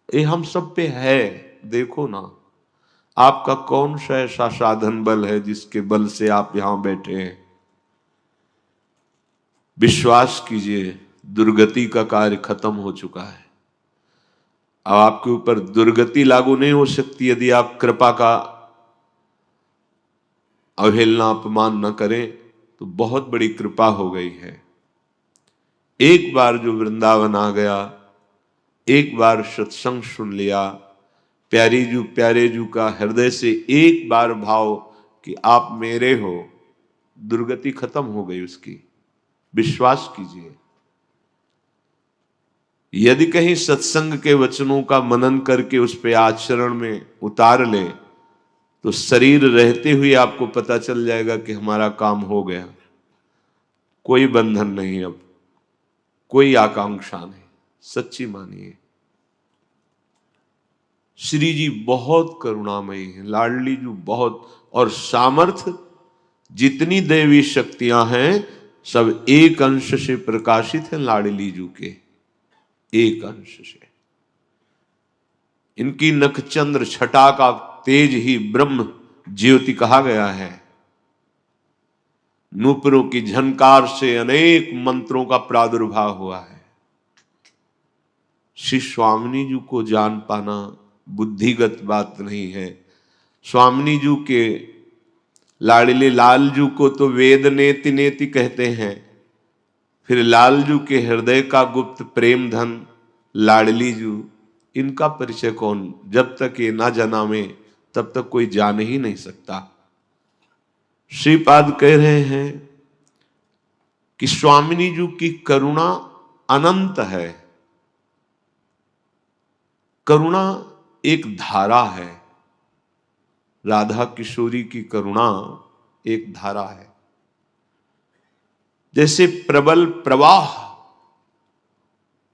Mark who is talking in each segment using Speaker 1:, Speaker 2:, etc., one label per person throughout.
Speaker 1: ये हम सब पे है। देखो ना, आपका कौन सा ऐसा साधन बल है जिसके बल से आप यहां बैठे हैं? विश्वास कीजिए, दुर्गति का कार्य खत्म हो चुका है। अब आपके ऊपर दुर्गति लागू नहीं हो सकती यदि आप कृपा का अवहेलना अपमान न करें। तो बहुत बड़ी कृपा हो गई है। एक बार जो वृंदावन आ गया, एक बार सत्संग सुन लिया, प्यारे जू का हृदय से एक बार भाव कि आप मेरे हो, दुर्गति खत्म हो गई उसकी। विश्वास कीजिए, यदि कहीं सत्संग के वचनों का मनन करके उस पे आचरण में उतार ले तो शरीर रहते हुए आपको पता चल जाएगा कि हमारा काम हो गया। कोई बंधन नहीं, अब कोई आकांक्षा नहीं। सच्ची मानिए, श्री जी बहुत करुणामयी है, लाडली जी बहुत। और सामर्थ्य, जितनी दैवी शक्तियां हैं सब एक अंश से प्रकाशित हैं लाडली जी के, एक अंश से। इनकी नखचंद्र छटा का तेज ही ब्रह्म ज्योति कहा गया है। नूपुरों की झनकार से अनेक मंत्रों का प्रादुर्भाव हुआ है। श्री स्वामिनी जी को जान पाना बुद्धिगत बात नहीं है। स्वामिनी जी के लाडले लाल जू को तो वेद नेति नेति कहते हैं, फिर लाल जू के हृदय का गुप्त प्रेम धन लाडली जू, इनका परिचय कौन? जब तक ये ना जाना में तब तक कोई जान ही नहीं सकता। श्रीपाद कह रहे हैं कि स्वामिनी जी की करुणा अनंत है। करुणा एक धारा है। राधा किशोरी की करुणा एक धारा है। जैसे प्रबल प्रवाह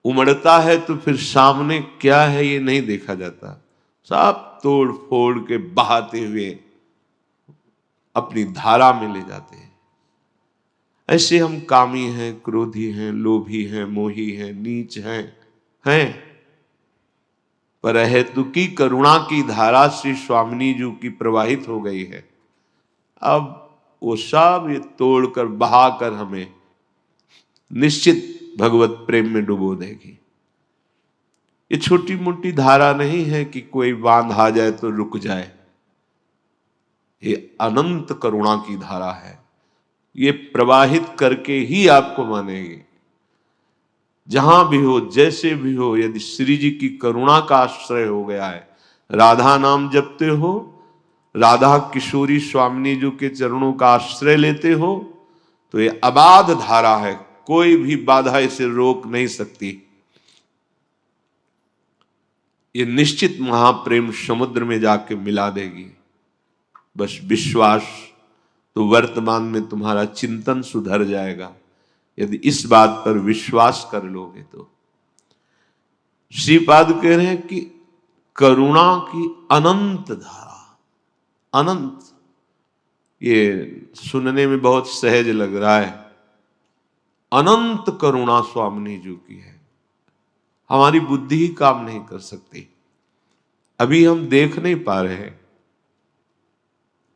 Speaker 1: उमड़ता है तो फिर सामने क्या है ये नहीं देखा जाता, सब तोड़ फोड़ के बहाते हुए अपनी धारा में ले जाते हैं। ऐसे हम कामी हैं, क्रोधी हैं, लोभी हैं, मोही हैं, नीच हैं। पर हेतुकी करुणा की धारा श्री स्वामिनी जी की प्रवाहित हो गई है। अब वो सब ये तोड़कर बहाकर हमें निश्चित भगवत प्रेम में डुबो देगी। ये छोटी मोटी धारा नहीं है कि कोई बांध आ जाए तो रुक जाए। ये अनंत करुणा की धारा है। ये प्रवाहित करके ही आपको मानेगी। जहां भी हो, जैसे भी हो, यदि श्री जी की करुणा का आश्रय हो गया है, राधा नाम जपते हो, राधा किशोरी स्वामिनी जी के चरणों का आश्रय लेते हो, तो ये अबाध धारा है। कोई भी बाधा इसे रोक नहीं सकती। ये निश्चित महाप्रेम समुद्र में जाके मिला देगी। बस विश्वास, तो वर्तमान में तुम्हारा चिंतन सुधर जाएगा यदि इस बात पर विश्वास कर लोगे तो। श्रीपाद कह रहे हैं कि करुणा की अनंत धारा, अनंत। ये सुनने में बहुत सहज लग रहा है। अनंत करुणा स्वामिनी जी की है, हमारी बुद्धि ही काम नहीं कर सकती। अभी हम देख नहीं पा रहे हैं।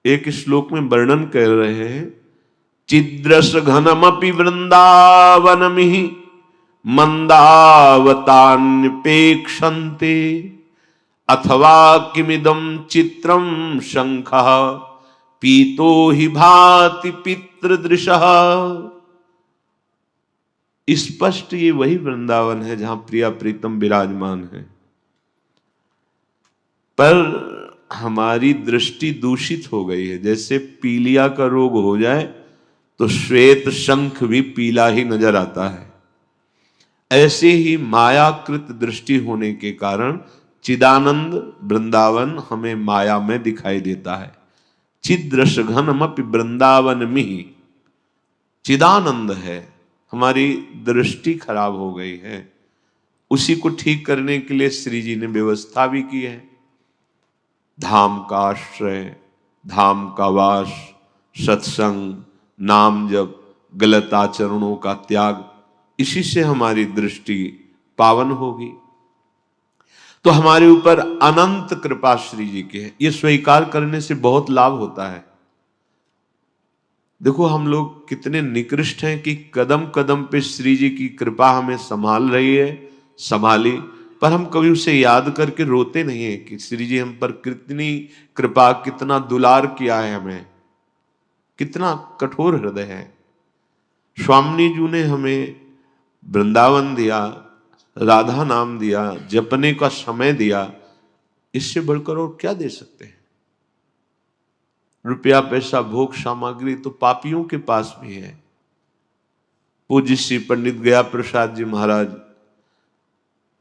Speaker 1: एक श्लोक में वर्णन कर रहे हैं, चिद्रस घनमपि वृंदावनमिहि मंदावतान्यपेक्षन्ते अथवा किमिदं चित्रं शंखः पीतो हि भाति पितृदृशः। स्पष्ट ये वही वृंदावन है जहां प्रिया प्रीतम विराजमान है, पर हमारी दृष्टि दूषित हो गई है। जैसे पीलिया का रोग हो जाए तो श्वेत शंख भी पीला ही नजर आता है, ऐसे ही मायाकृत दृष्टि होने के कारण चिदानंद वृंदावन हमें माया में दिखाई देता है। चिद्रस घनमपि वृंदावन मिहि, चिदानंद है, हमारी दृष्टि खराब हो गई है। उसी को ठीक करने के लिए श्री जी ने व्यवस्था भी की है। धाम का आश्रय, धाम का वास, सत्संग, नाम जप, गलत आचरणों का त्याग, इसी से हमारी दृष्टि पावन होगी। तो हमारे ऊपर अनंत कृपा श्री जी की है। ये स्वीकार करने से बहुत लाभ होता है। देखो हम लोग कितने निकृष्ट हैं कि कदम कदम पे श्री जी की कृपा हमें संभाल रही है, संभाली, पर हम कभी उसे याद करके रोते नहीं है कि श्री जी हम पर कितनी कृपा, कितना दुलार किया है, हमें कितना कठोर हृदय है। स्वामी जी ने हमें वृंदावन दिया, राधा नाम दिया, जपने का समय दिया, इससे बढ़कर और क्या दे सकते हैं। रुपया पैसा भोग सामग्री तो पापियों के पास भी है। पूज्य श्री पंडित गया प्रसाद जी महाराज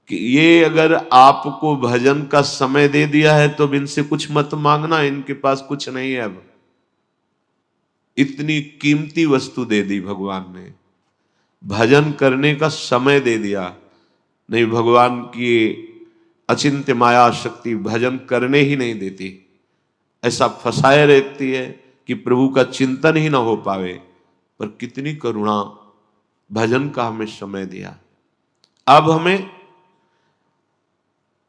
Speaker 1: कि ये अगर आपको भजन का समय दे दिया है तो अब इनसे कुछ मत मांगना, इनके पास कुछ नहीं है। अब इतनी कीमती वस्तु दे दी भगवान ने, भजन करने का समय दे दिया। नहीं, भगवान की अचिंत्य माया शक्ति भजन करने ही नहीं देती, ऐसा फंसाए रहती है कि प्रभु का चिंतन ही ना हो पावे। पर कितनी करुणा, भजन का हमें समय दिया। अब हमें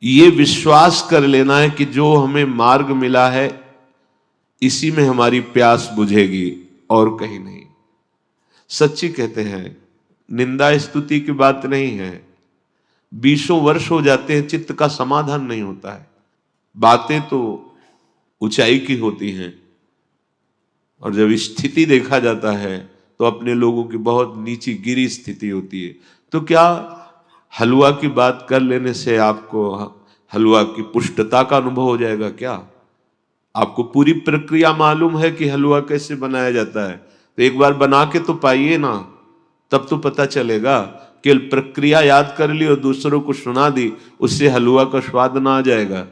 Speaker 1: ये विश्वास कर लेना है कि जो हमें मार्ग मिला है इसी में हमारी प्यास बुझेगी और कहीं नहीं। सच्ची कहते हैं, निंदा स्तुति की बात नहीं है। 20 वर्ष हो जाते हैं, चित्त का समाधान नहीं होता है। बातें तो ऊंचाई की होती हैं और जब स्थिति देखा जाता है तो अपने लोगों की बहुत नीची गिरी स्थिति होती है। तो क्या हलवा की बात कर लेने से आपको हलवा की पुष्टता का अनुभव हो जाएगा क्या? आपको पूरी प्रक्रिया मालूम है कि हलवा कैसे बनाया जाता है, तो एक बार बना के तो पाइए ना, तब तो पता चलेगा। केवल प्रक्रिया याद कर ली और दूसरों को सुना दी, उससे हलवा का स्वाद ना आ जाएगा।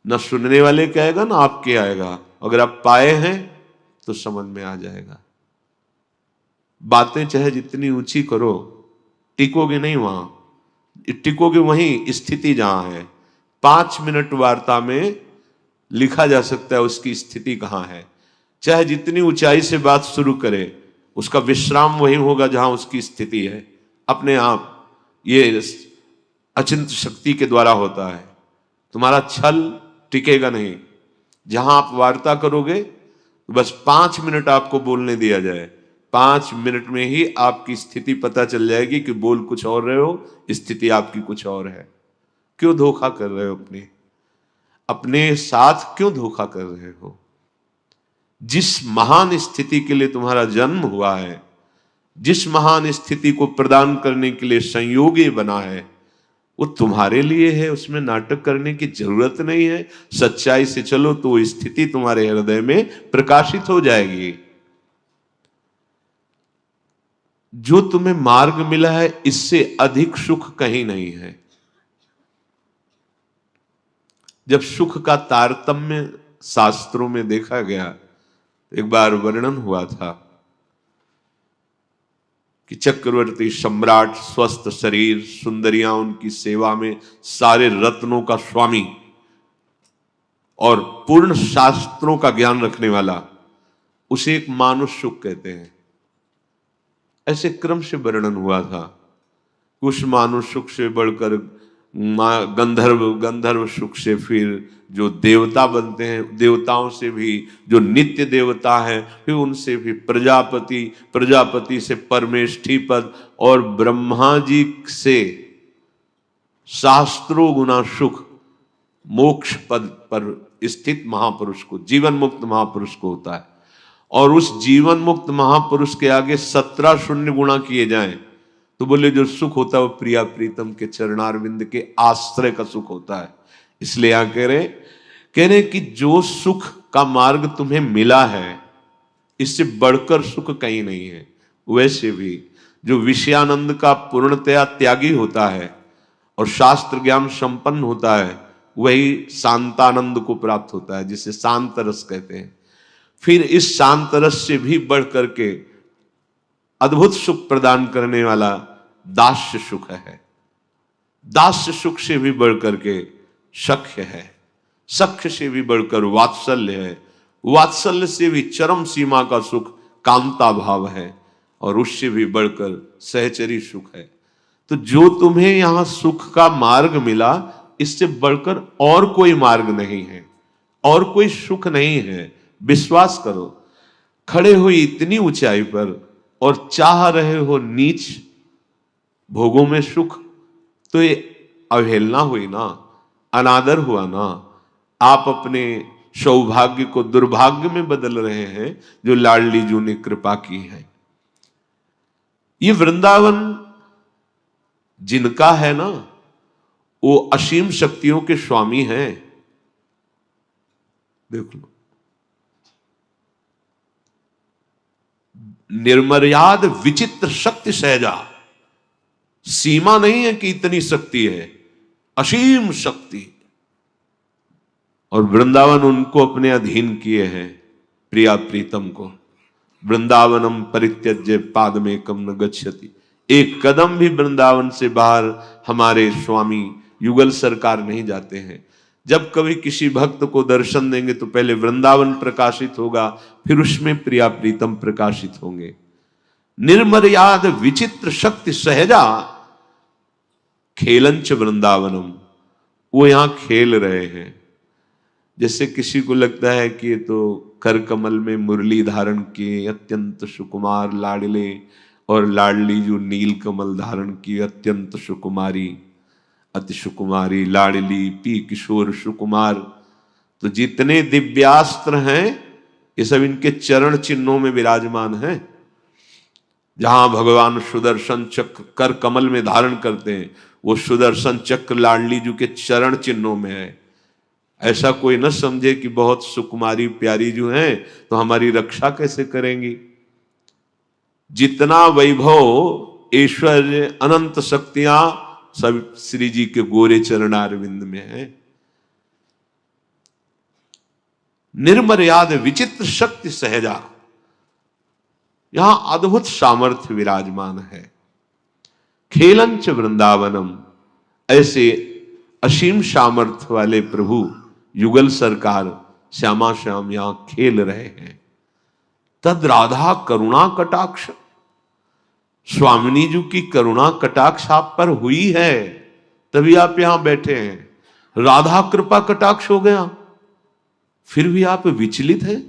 Speaker 1: ना सुनने वाले के आएगा ना आपके आएगा। अगर आप पाए हैं तो समझ में आ जाएगा। बातें चाहे जितनी ऊंची करो, टिकोगे नहीं वहां, टिकोगे वहीं स्थिति जहां है। 5 मिनट वार्ता में लिखा जा सकता है उसकी स्थिति कहां है। चाहे जितनी ऊंचाई से बात शुरू करे, उसका विश्राम वहीं होगा जहां उसकी स्थिति है। अपने आप ये अचिंत शक्ति के द्वारा होता है। तुम्हारा छल टिकेगा नहीं। जहां आप वार्ता करोगे बस 5 मिनट आपको बोलने दिया जाए, 5 मिनट में ही आपकी स्थिति पता चल जाएगी कि बोल कुछ और रहे हो, स्थिति आपकी कुछ और है। क्यों धोखा कर रहे हो? अपने साथ क्यों धोखा कर रहे हो? जिस महान स्थिति के लिए तुम्हारा जन्म हुआ है, जिस महान स्थिति को प्रदान करने के लिए संयोगी बना है, वो तुम्हारे लिए है। उसमें नाटक करने की जरूरत नहीं है। सच्चाई से चलो तो वो स्थिति तुम्हारे हृदय में प्रकाशित हो जाएगी। जो तुम्हें मार्ग मिला है इससे अधिक सुख कहीं नहीं है। जब सुख का तारतम्य शास्त्रों में देखा गया, एक बार वर्णन हुआ था कि चक्रवर्ती सम्राट, स्वस्थ शरीर, सुंदरियां उनकी सेवा में, सारे रत्नों का स्वामी और पूर्ण शास्त्रों का ज्ञान रखने वाला, उसे एक मानुष सुख कहते हैं। ऐसे क्रम से वर्णन हुआ था। उस मानुष सुख से बढ़कर गंधर्व सुख से फिर जो देवता बनते हैं, देवताओं से भी जो नित्य देवता हैं, फिर उनसे भी प्रजापति से परमेष्ठी पद, और ब्रह्मा जी से शास्त्रों गुना सुख मोक्ष पद पर स्थित महापुरुष को, जीवन मुक्त महापुरुष को होता है। और उस जीवन मुक्त महापुरुष के आगे 17 शून्य गुणा किए जाएं तो बोले जो सुख होता है वो प्रिया प्रीतम के चरणारविंद के आश्रय का सुख होता है। इसलिए यहां कह रहे कि जो सुख का मार्ग तुम्हें मिला है इससे बढ़कर सुख कहीं नहीं है। वैसे भी जो विषयानंद का पूर्णतया त्यागी होता है और शास्त्र ज्ञान संपन्न होता है, वही शांतानंद को प्राप्त होता है, जिसे शांत रस कहते हैं। फिर इस शांत रस से भी बढ़ करके अद्भुत सुख प्रदान करने वाला दास्य सुख है। दास्य सुख से भी बढ़कर के सख्य है, सख्य से भी बढ़कर वात्सल्य है, वात्सल्य से भी चरम सीमा का सुख कामता भाव है, और उससे भी बढ़कर सहचरी सुख है। तो जो तुम्हें यहां सुख का मार्ग मिला, इससे बढ़कर और कोई मार्ग नहीं है, और कोई सुख नहीं है। विश्वास करो, खड़े हो इतनी ऊंचाई पर और चाह रहे हो नीच भोगों में सुख, तो ये अवहेलना हुई ना, अनादर हुआ ना। आप अपने सौभाग्य को दुर्भाग्य में बदल रहे हैं जो लाडली जू ने कृपा की है। ये वृंदावन जिनका है ना, वो असीम शक्तियों के स्वामी हैं। देख लो, निर्मर्याद विचित्र शक्ति सहजा, सीमा नहीं है कि इतनी शक्ति है, असीम शक्ति। और वृंदावन उनको अपने अधीन किए हैं, प्रिया प्रीतम को। वृंदावनम परित्यज्य पादमेकम न गच्छति, एक कदम भी वृंदावन से बाहर हमारे स्वामी युगल सरकार नहीं जाते हैं। जब कभी किसी भक्त को दर्शन देंगे तो पहले वृंदावन प्रकाशित होगा, फिर उसमें प्रिया प्रीतम प्रकाशित होंगे। निर्मर्याद विचित्र शक्ति सहजा खेलंच वृंदावनम, वो यहां खेल रहे हैं। जैसे किसी को लगता है कि ये तो कर कमल में मुरली धारण किए अत्यंत सुकुमार लाडले, और लाडली जो नील कमल धारण की अत्यंत सुकुमारी, अति सुकुमारी लाडली पी किशोर सुकुमार। तो जितने दिव्यास्त्र हैं ये सब इनके चरण चिन्हों में विराजमान हैं। जहां भगवान सुदर्शन चक्र कर कमल में धारण करते हैं, वो सुदर्शन चक्र लाडली जी के चरण चिन्हों में है। ऐसा कोई न समझे कि बहुत सुकुमारी प्यारी जो हैं तो हमारी रक्षा कैसे करेंगी। जितना वैभव ऐश्वर्य अनंत शक्तियां सब श्री जी के गोरे चरणारविंद में है। निर्मर्याद विचित्र शक्ति सहजा, यहां अद्भुत सामर्थ्य विराजमान है। खेलंच वृंदावनम, ऐसे असीम सामर्थ्य वाले प्रभु युगल सरकार श्यामा श्याम यहां खेल रहे हैं। तद राधा करुणा कटाक्ष, स्वामिनी जी की करुणा कटाक्ष आप पर हुई है, तभी आप यहां बैठे हैं। राधा कृपा कटाक्ष हो गया, फिर भी आप विचलित हैं।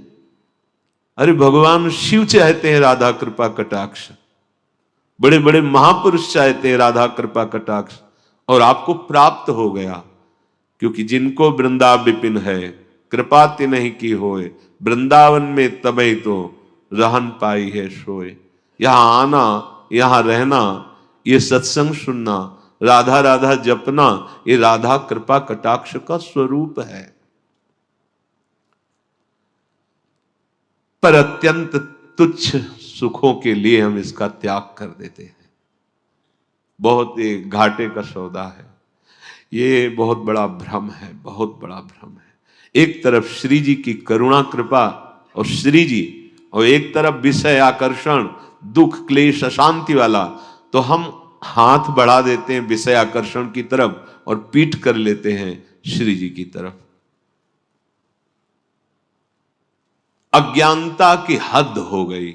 Speaker 1: अरे भगवान शिव चाहते हैं राधा कृपा कटाक्ष, बड़े बड़े महापुरुष चाहते हैं राधा कृपा कटाक्ष, और आपको प्राप्त हो गया। क्योंकि जिनको वृंदा विपिन है कृपा ते नहीं की होए, वृंदावन में तबै तो रहन पाई है सोए। यहां आना, यहां रहना, ये सत्संग सुनना, राधा राधा जपना, ये राधा कृपा कटाक्ष का स्वरूप है। पर अत्यंत तुच्छ सुखों के लिए हम इसका त्याग कर देते हैं। बहुत एक घाटे का सौदा है ये, बहुत बड़ा भ्रम है, बहुत बड़ा भ्रम है। एक तरफ श्री जी की करुणा कृपा और श्री जी, और एक तरफ विषय आकर्षण दुख क्लेश अशांति वाला, तो हम हाथ बढ़ा देते हैं विषय आकर्षण की तरफ और पीठ कर लेते हैं श्री जी की तरफ। अज्ञानता की हद हो गई।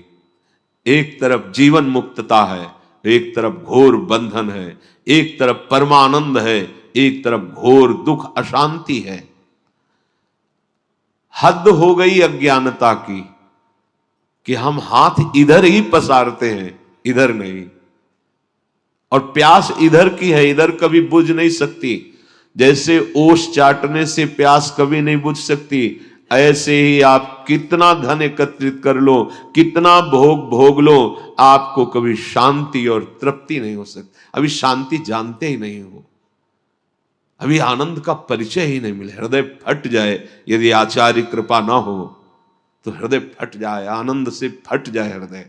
Speaker 1: एक तरफ जीवन मुक्तता है, एक तरफ घोर बंधन है, एक तरफ परमानंद है, एक तरफ घोर दुख अशांति है। हद हो गई अज्ञानता की कि हम हाथ इधर ही पसारते हैं, इधर नहीं। और प्यास इधर की है, इधर कभी बुझ नहीं सकती। जैसे ओस चाटने से प्यास कभी नहीं बुझ सकती, ऐसे ही आप कितना धन एकत्रित कर लो, कितना भोग भोग लो, आपको कभी शांति और तृप्ति नहीं हो सकती। अभी शांति जानते ही नहीं हो, अभी आनंद का परिचय ही नहीं मिले। हृदय फट जाए यदि आचार्य कृपा ना हो तो हृदय फट जाए, आनंद से फट जाए हृदय।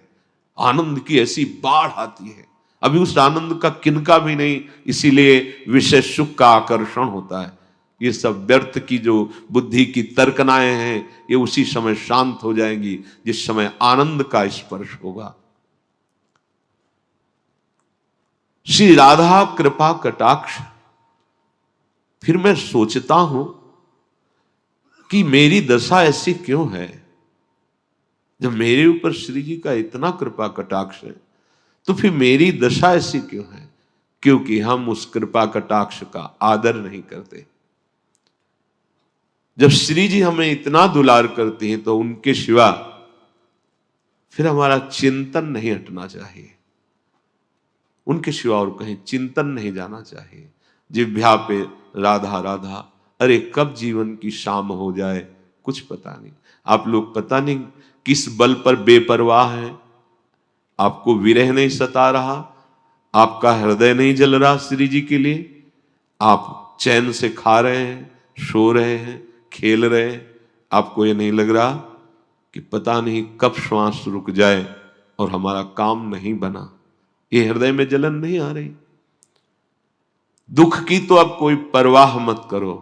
Speaker 1: आनंद की ऐसी बाढ़ आती है, अभी उस आनंद का किनका भी नहीं, इसीलिए विषय सुख का आकर्षण होता है। ये सब व्यर्थ की जो बुद्धि की तर्कनाएं हैं, ये उसी समय शांत हो जाएंगी जिस समय आनंद का स्पर्श होगा। श्री राधा कृपा कटाक्ष। फिर मैं सोचता हूं कि मेरी दशा ऐसी क्यों है। जब मेरे ऊपर श्री जी का इतना कृपा कटाक्ष है तो फिर मेरी दशा ऐसी क्यों है। क्योंकि हम उस कृपा कटाक्ष का आदर नहीं करते। जब श्री जी हमें इतना दुलार करते हैं तो उनके सिवा फिर हमारा चिंतन नहीं हटना चाहिए, उनके सिवा और कहीं चिंतन नहीं जाना चाहिए। जिह्वा पे राधा राधा, अरे कब जीवन की शाम हो जाए कुछ पता नहीं। आप लोग पता नहीं किस बल पर बेपरवाह हैं, आपको विरह नहीं सता रहा, आपका हृदय नहीं जल रहा श्री जी के लिए, आप चैन से खा रहे हैं, सो रहे हैं, खेल रहे हैं, आपको ये नहीं लग रहा कि पता नहीं कब श्वास रुक जाए और हमारा काम नहीं बना। ये हृदय में जलन नहीं आ रही। दुख की तो अब कोई परवाह मत करो।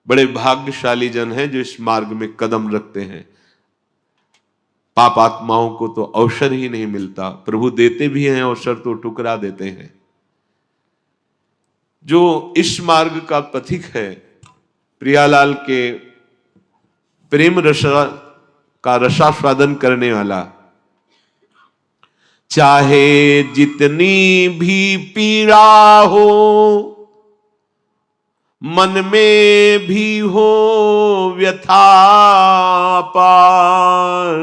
Speaker 1: बड़े भाग्यशाली जन हैं जो इस मार्ग में कदम रखते हैं। पाप आत्माओं को तो अवसर ही नहीं मिलता, प्रभु देते भी हैं अवसर तो टुकरा देते हैं। जो इस मार्ग का पथिक है, प्रियालाल के प्रेम रस का रसास्वादन करने वाला, चाहे जितनी भी पीड़ा हो, मन में भी हो व्यथा पार,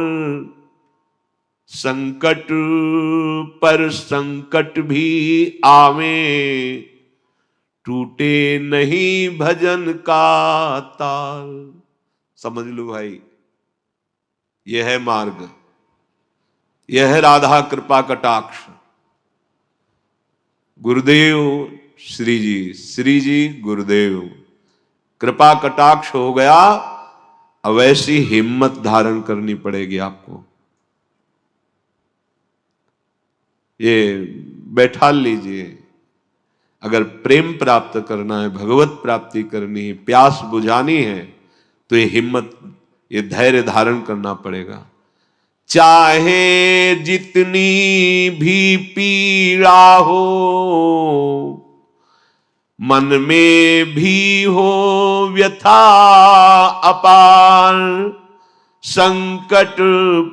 Speaker 1: संकट पर संकट भी आवे, टूटे नहीं भजन का ताल। समझ लो भाई, यह है मार्ग, यह है राधा कृपा कटाक्ष। गुरुदेव श्री जी, श्री जी गुरुदेव, कृपा कटाक्ष हो गया। अब ऐसी हिम्मत धारण करनी पड़ेगी आपको। ये बैठा लीजिए, अगर प्रेम प्राप्त करना है, भगवत प्राप्ति करनी है, प्यास बुझानी है, तो ये हिम्मत, ये धैर्य धारण करना पड़ेगा। चाहे जितनी भी पीड़ा हो, मन में भी हो व्यथा अपार, संकट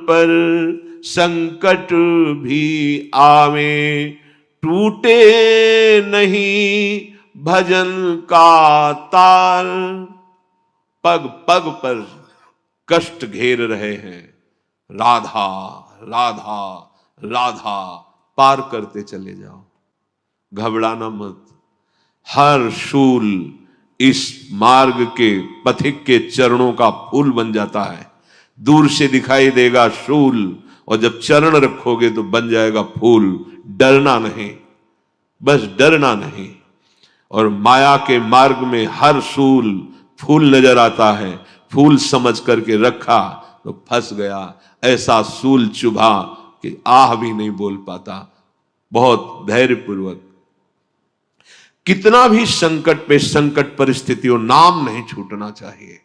Speaker 1: पर संकट भी आवे, टूटे नहीं भजन का ताल। पग पग पर कष्ट घेर रहे हैं, राधा राधा राधा, पार करते चले जाओ, घबराना मत। हर शूल इस मार्ग के पथिक के चरणों का फूल बन जाता है। दूर से दिखाई देगा शूल, और जब चरण रखोगे तो बन जाएगा फूल। डरना नहीं, बस डरना नहीं। और माया के मार्ग में हर शूल फूल नजर आता है, फूल समझ करके रखा तो फंस गया। ऐसा सूल चुभा कि आह भी नहीं बोल पाता। बहुत धैर्यपूर्वक, कितना भी संकट पे संकट परिस्थितियों, नाम नहीं छूटना चाहिए।